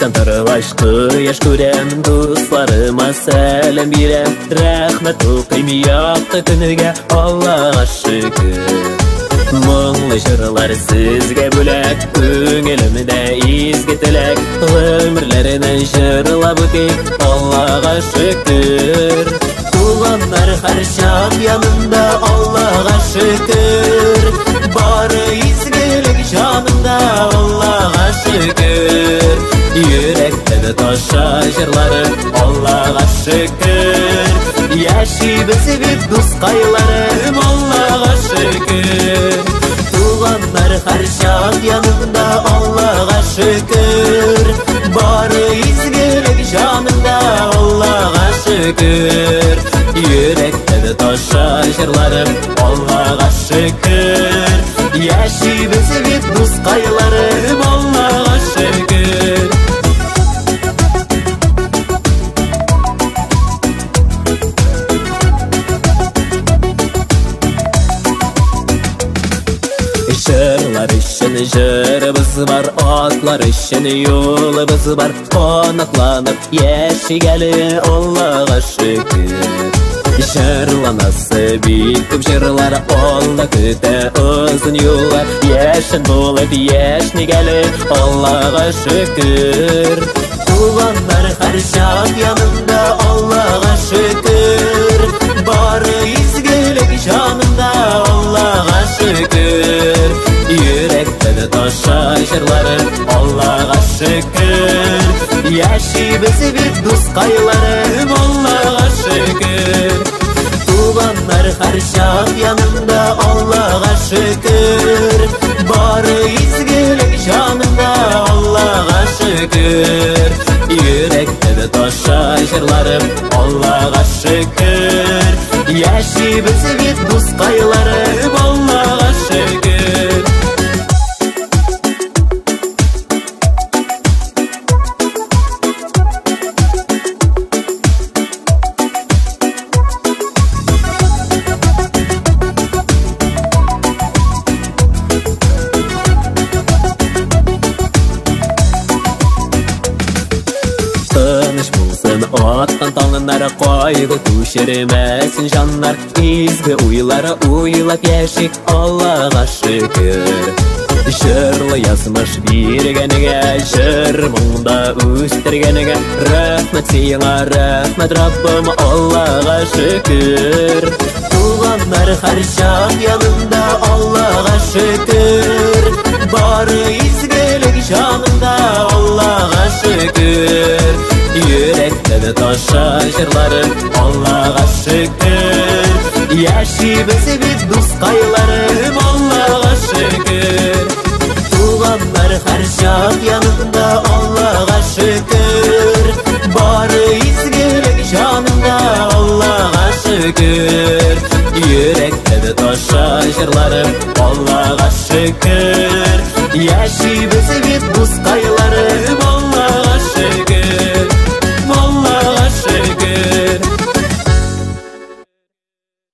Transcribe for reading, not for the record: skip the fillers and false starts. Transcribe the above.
Жантарылашты яш көрем, дусларыма сәлем бирем. Рәхмәт укыйм якты күнегә, Аллага шөкер. Моңлы җырлар сезгә бүләк, күңелемдә изге теләк. Гомерләренә җырлап үтик, Аллага шөкер. Туганнар һәр чак янында, Аллага шөкер. Бары изгелек җанында, Аллага шөкер. Йөрәктән таша җырлары, Аллага шөкер. Яшибез бит дускайларым, Аллага шөкер. Туганнар һәр чак янында, Аллага шөкер. Бары изгелек җанында, Аллага шөкер. Йөрәктән таша җырларым, Аллага шөкер. Яшибез бит дускайларым, Аллага шөкер. Җырлар өчен җырыбыз бар, атлар өчен юлыбыз бар. Канатланып яшигәле, Аллага шөкер. Җырланасы бик күп җырлар, Алла көтә озын юллар. Яшен булып яшнигәле, Аллага шөкер. Туганнар һәр чак янында, Аллага шөкер. Бары изгелек җанында, Аллага шөкер. Йөрәктән таша җырлары, Аллага шөкер. Яшибез бит дускайларым, Аллага шөкер. Туганнар һәр чак янында, Аллага шөкер. Бары изгелек җанында, Аллага шөкер. Йөрәктән таша җырларым, Аллага шөкер. Яшибез бит дускайларым, Аллага шөкер. Тыныч булсын аттан таңыннары, кайгы күчермәсен җаннар. Изге уйлары уйлап яшик, Аллага шөкер. Җырлы язмыш биргәнегә, җыр моңда үстергәнегә, рәхмәт сиңа, рәхмәт Раббым, Аллага шөкер. Туганнар һәр чак янында, Аллага шөкер. Бары изгелек җанында, Аллага шөкер. Йөрәктән таша җырлары, Аллага шөкер. Яшибез бит дускайларым, Аллага шөкер. Туганнар һәр чак янында, Аллага шөкер. Бары изгелек җанында, Аллага шөкер. Йөрәктән таша җырлары, Аллага шөкер. Яшибез бит дускайларым, Аллага шөкер.